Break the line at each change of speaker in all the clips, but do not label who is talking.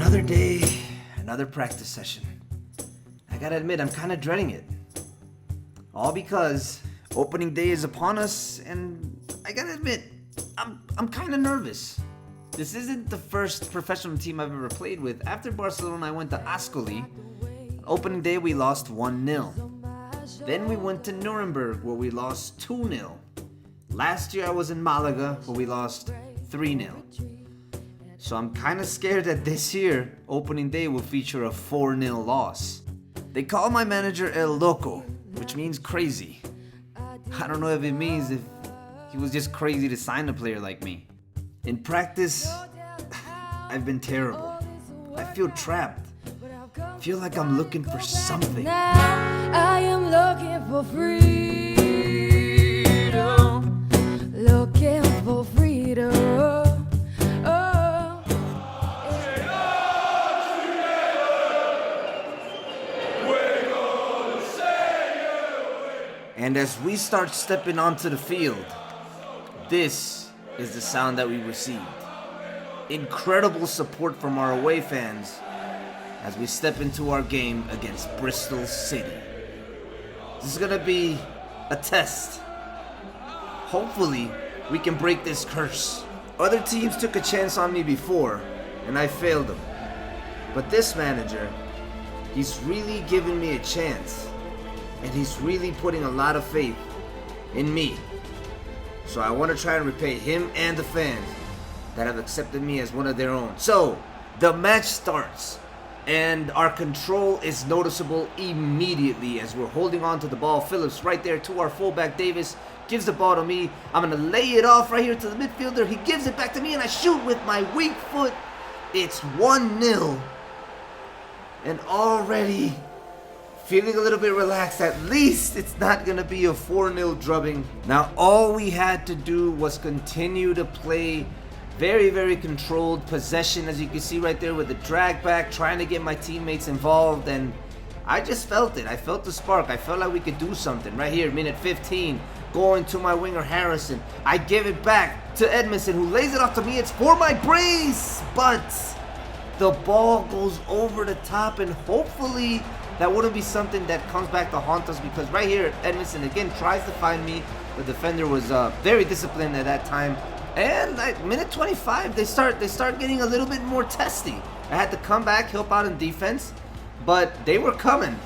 Another day, another practice session. I gotta admit, I'm kinda dreading it. All because opening day is upon us, and I gotta admit, I'm kinda nervous. This isn't the first professional team I've ever played with. After Barcelona, I went to Ascoli. On opening day, we lost 1-0. Then we went to Nuremberg, where we lost 2-0. Last year I was in Malaga, where we lost 3-0. So I'm kinda scared that this year, opening day will feature a 4-0 loss. They call my manager El Loco, which means crazy. I don't know if it means if he was just crazy to sign a player like me. In practice, I've been terrible. I feel trapped. I feel like I'm looking for something.
Now I am looking for freedom. Looking for freedom.
And as we start stepping onto the field, this is the sound that we received. Incredible support from our away fans as we step into our game against Bristol City. This is gonna be a test. Hopefully, we can break this curse. Other teams took a chance on me before, and I failed them. But this manager, he's really given me a chance. And he's really putting a lot of faith in me. So I want to try and repay him and the fans that have accepted me as one of their own. So, the match starts, and our control is noticeable immediately as we're holding on to the ball. Phillips right there to our fullback Davis, gives the ball to me. I'm going to lay it off right here to the midfielder. He gives it back to me, and I shoot with my weak foot. It's 1-0. And already feeling a little bit relaxed. At least it's not going to be a 4-0 drubbing. Now all we had to do was continue to play very, very controlled possession, as you can see right there with the drag back, trying to get my teammates involved, and I just felt it. I felt the spark. I felt like we could do something. Right here, minute 15, going to my winger Harrison. I give it back to Edmondson, who lays it off to me. It's for my brace, but the ball goes over the top, and hopefully that wouldn't be something that comes back to haunt us, because right here, Edmondson again tries to find me. The defender was very disciplined at that time. And like minute 25, they start getting a little bit more testy. I had to come back, help out in defense, but they were coming.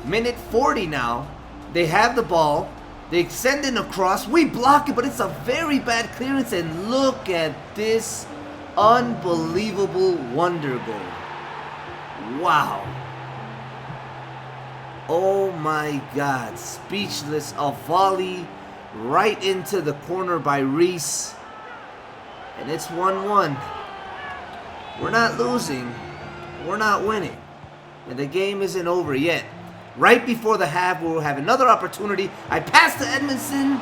Minute 40 now, they have the ball. They send in a cross. We block it, but it's a very bad clearance. And look at this unbelievable wonder goal. Wow. Oh my God, speechless. A volley right into the corner by Reese. And it's 1-1. We're not losing. We're not winning. And the game isn't over yet. Right before the half, we'll have another opportunity. I pass to Edmondson,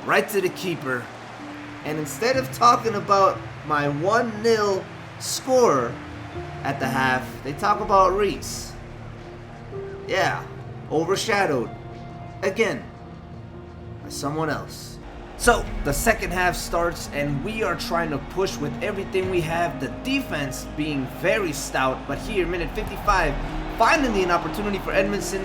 right to the keeper. And instead of talking about my 1-0 score at the half, they talk about Reese. Yeah, overshadowed again by someone else. So the second half starts, and we are trying to push with everything we have. The defense being very stout, but here, minute 55, finally an opportunity for Edmondson.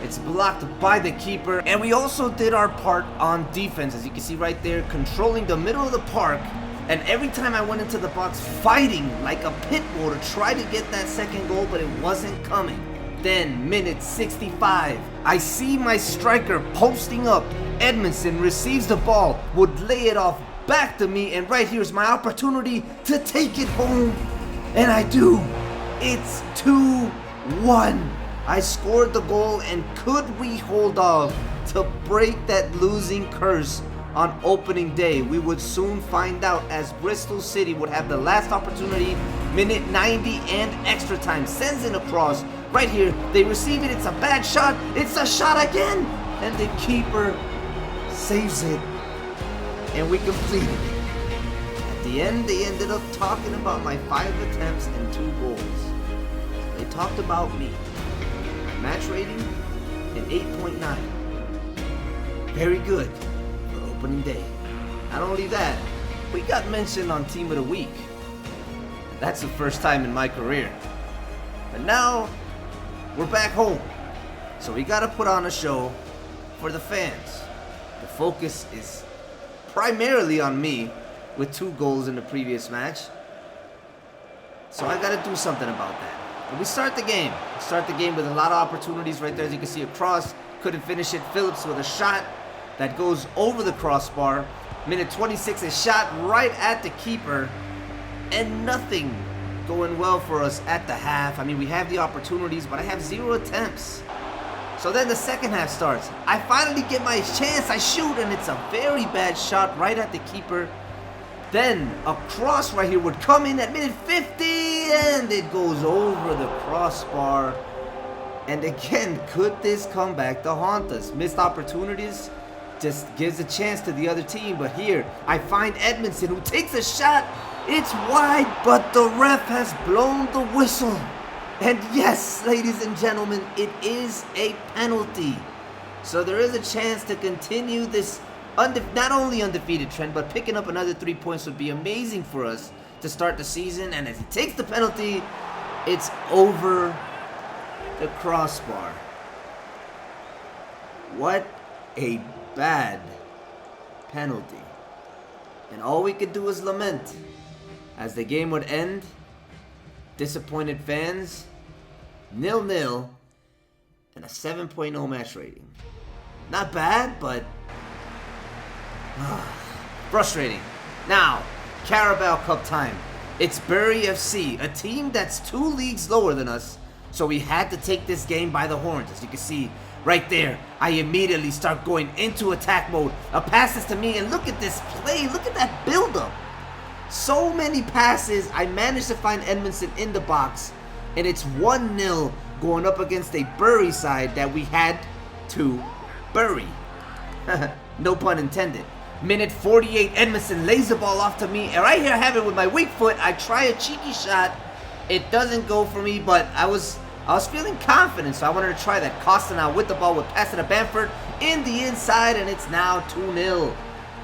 It's blocked by the keeper, and we also did our part on defense, as you can see right there, controlling the middle of the park. And every time I went into the box, fighting like a pit bull to try to get that second goal, but it wasn't coming. Then, minute 65, I see my striker posting up. Edmondson receives the ball, would lay it off back to me, and right here's my opportunity to take it home. And I do. It's 2-1. I scored the goal, and could we hold off to break that losing curse on opening day? We would soon find out, as Bristol City would have the last opportunity. Minute 90 and extra time. Sends in a cross. Right here, they receive it. It's a bad shot. It's a shot again. And the keeper saves it. And we completed it. At the end, they ended up talking about my 5 attempts and 2 goals. They talked about me. Match rating, an 8.9. Very good for opening day. Not only that, we got mentioned on Team of the Week. That's the first time in my career. But now, we're back home. So we gotta put on a show for the fans. The focus is primarily on me with 2 goals in the previous match. So I gotta do something about that. And we start the game. We start the game with a lot of opportunities right there. As you can see, a cross. Couldn't finish it. Phillips with a shot that goes over the crossbar. Minute 26, a shot right at the keeper. And nothing going well for us at the half. I mean, we have the opportunities, but I have 0 attempts. So then the second half starts. I finally get my chance. I shoot, and it's a very bad shot right at the keeper. Then a cross right here would come in at minute 50, and it goes over the crossbar. And again, could this come back to haunt us? Missed opportunities just gives a chance to the other team. But here, I find Edmondson, who takes a shot. It's wide, but the ref has blown the whistle. And yes, ladies and gentlemen, it is a penalty. So there is a chance to continue this not only undefeated trend, but picking up another 3 points would be amazing for us to start the season. And as he takes the penalty, it's over the crossbar. What a bad penalty. And all we could do is lament. As the game would end, disappointed fans, 0-0, and a 7.0 match rating. Not bad, but frustrating. Now, Carabao Cup time. It's Bury FC, a team that's 2 leagues lower than us, so we had to take this game by the horns. As you can see right there, I immediately start going into attack mode. A pass is to me, and look at this play. Look at that build-up. So many passes. I managed to find Edmondson in the box, and it's 1-0 going up against a Bury side that we had to bury. No pun intended. Minute 48, Edmondson lays the ball off to me, and right here I have it with my weak foot. I try a cheeky shot. It doesn't go for me, but I was feeling confident, so I wanted to try that. Costa now with the ball would pass it to Bamford in the inside, and it's now 2-0.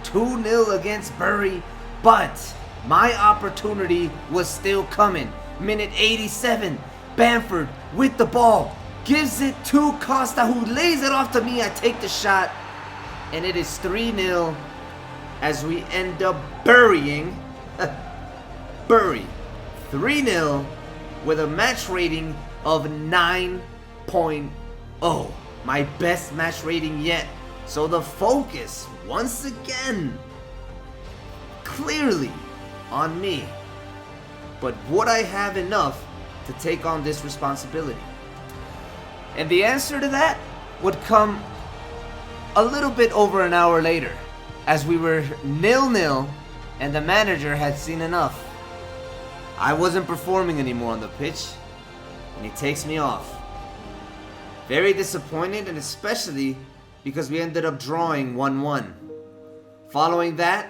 2-0 against Bury, but my opportunity was still coming. Minute 87, Bamford with the ball, gives it to Costa, who lays it off to me. I take the shot, and it is 3-0 as we end up burying Bury. 3-0 with a match rating of 9.0. My best match rating yet. So the focus, once again, clearly on me. But would I have enough to take on this responsibility? And the answer to that would come a little bit over an hour later, as we were 0-0 and the manager had seen enough. I wasn't performing anymore on the pitch, and he takes me off. Very disappointed, and especially because we ended up drawing 1-1. Following that,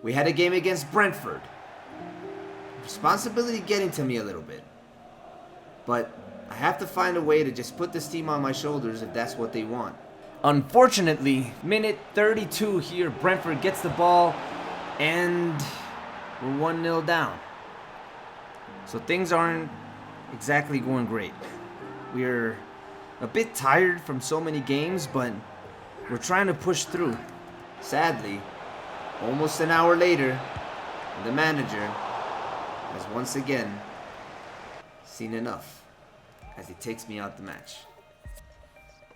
we had a game against Brentford. Responsibility getting to me a little bit. But I have to find a way to just put this team on my shoulders if that's what they want. Unfortunately, minute 32 here, Brentford gets the ball, and we're 1-0 down. So things aren't exactly going great. We're a bit tired from so many games, but we're trying to push through. Sadly, almost an hour later, the manager has once again seen enough as he takes me out the match.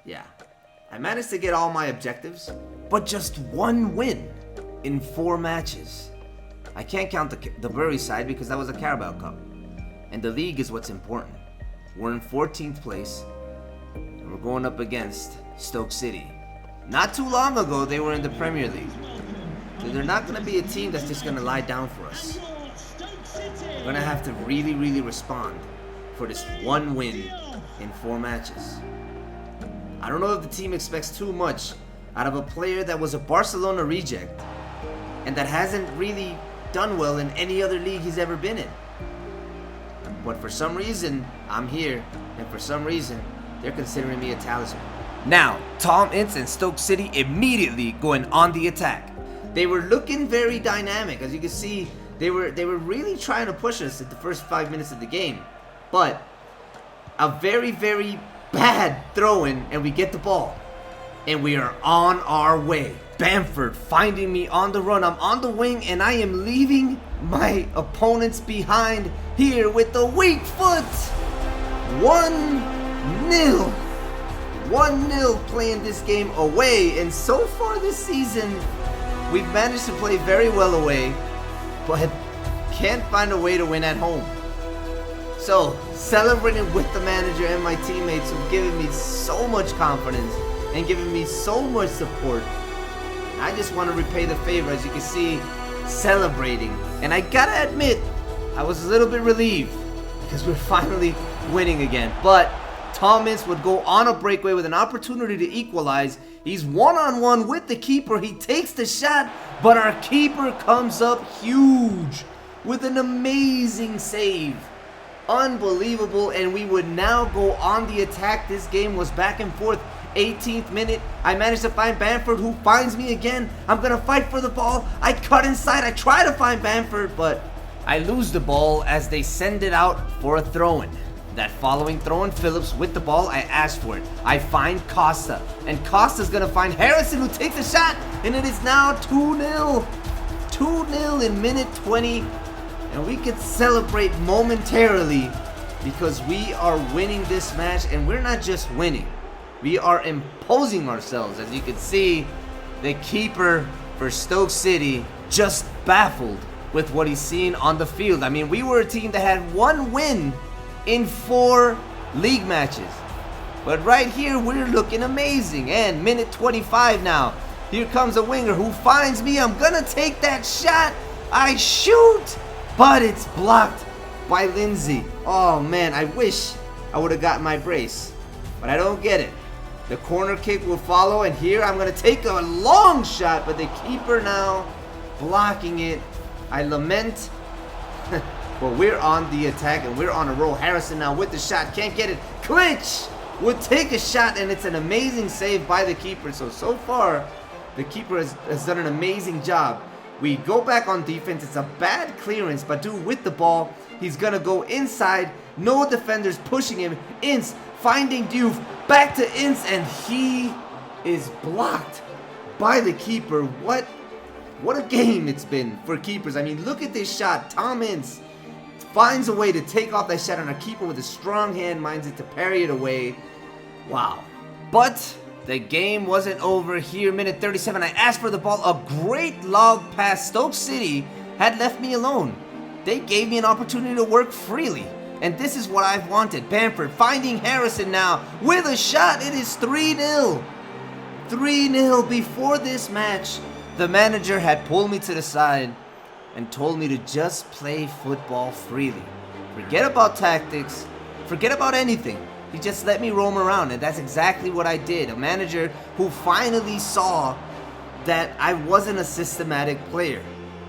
Yeah, I managed to get all my objectives, but just 1 win in 4 matches. I can't count the Bury side because that was a Carabao Cup. And the league is what's important. We're in 14th place, and we're going up against Stoke City. Not too long ago, they were in the Premier League. So they're not going to be a team that's just going to lie down for us. We're going to have to really, really respond for this 1 win in 4 matches. I don't know if the team expects too much out of a player that was a Barcelona reject and that hasn't really done well in any other league he's ever been in. But for some reason, I'm here, and for some reason, they're considering me a talisman. Now, Tom Ince and Stoke City immediately going on the attack. They were looking very dynamic. As you can see, They were really trying to push us at the first 5 minutes of the game. But a very, very bad throw-in, and we get the ball. And we are on our way. Bamford finding me on the run. I'm on the wing, and I am leaving my opponents behind here with the weak foot. 1-0. 1-0 playing this game away. And so far this season, we've managed to play very well away, but can't find a way to win at home. So, celebrating with the manager and my teammates who've given me so much confidence and given me so much support. I just want to repay the favor, as you can see, celebrating. And I gotta admit, I was a little bit relieved because we're finally winning again. But Thomas would go on a breakaway with an opportunity to equalize. He's one-on-one with the keeper. He takes the shot, but our keeper comes up huge with an amazing save. Unbelievable, and we would now go on the attack. This game was back and forth. 18th minute, I managed to find Bamford, who finds me again. I'm gonna fight for the ball. I cut inside. I try to find Bamford, but I lose the ball as they send it out for a throw-in. That following throw-in, Phillips with the ball. I asked for it. I find Costa, and Costa's gonna find Harrison, who takes the shot, and it is now 2-0. 2-0 in minute 20, and we could celebrate momentarily because we are winning this match, and we're not just winning. We are imposing ourselves. As you can see, the keeper for Stoke City just baffled with what he's seen on the field. I mean, we were a team that had 1 win in 4 league matches. But right here, we're looking amazing. And minute 25 now. Here comes a winger who finds me. I'm gonna take that shot. I shoot, but it's blocked by Lindsay. Oh man, I wish I would have got my brace, but I don't get it. The corner kick will follow, and here I'm going to take a long shot, but the keeper now blocking it. I lament. But we're on the attack, and we're on a roll. Harrison now with the shot. Can't get it. Clinch would take a shot, and it's an amazing save by the keeper. So far, the keeper has done an amazing job. We go back on defense. It's a bad clearance, but dude with the ball, he's going to go inside. No defenders pushing him. Ince finding Diouf, back to Ince, and he is blocked by the keeper. What a game it's been for keepers. I mean, look at this shot. Tom Ince finds a way to take off that shot, and our keeper with a strong hand minds it to parry it away. Wow. But the game wasn't over here. Minute 37, I asked for the ball. A great log pass. Stoke City had left me alone. They gave me an opportunity to work freely. And this is what I've wanted. Bamford finding Harrison now with a shot. It is 3-0. 3-0. Before this match, the manager had pulled me to the side and told me to just play football freely. Forget about tactics. Forget about anything. He just let me roam around, and that's exactly what I did. A manager who finally saw that I wasn't a systematic player.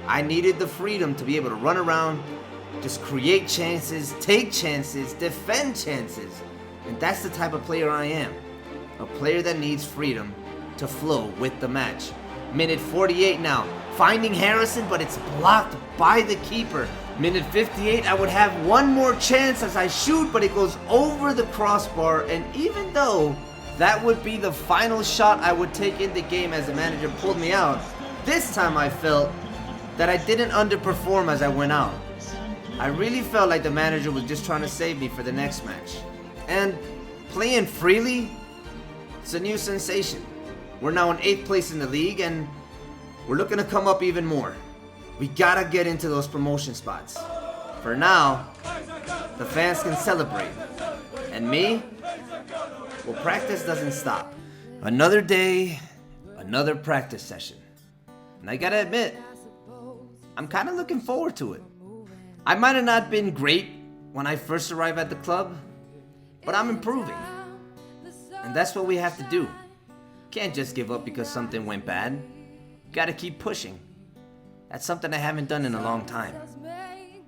I needed the freedom to be able to run around, just create chances, take chances, defend chances. And that's the type of player I am. A player that needs freedom to flow with the match. Minute 48 now. Finding Harrison, but it's blocked by the keeper. Minute 58, I would have one more chance as I shoot, but it goes over the crossbar. And even though that would be the final shot I would take in the game as the manager pulled me out, this time I felt that I didn't underperform as I went out. I really felt like the manager was just trying to save me for the next match. And playing freely, it's a new sensation. We're now in 8th place in the league, and we're looking to come up even more. We gotta get into those promotion spots. For now, the fans can celebrate. And me? Well, practice doesn't stop. Another day, another practice session. And I gotta admit, I'm kind of looking forward to it. I might have not been great when I first arrived at the club, but I'm improving. And that's what we have to do. Can't just give up because something went bad. Gotta keep pushing. That's something I haven't done in a long time.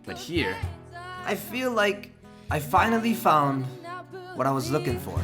But here, I feel like I finally found what I was looking for.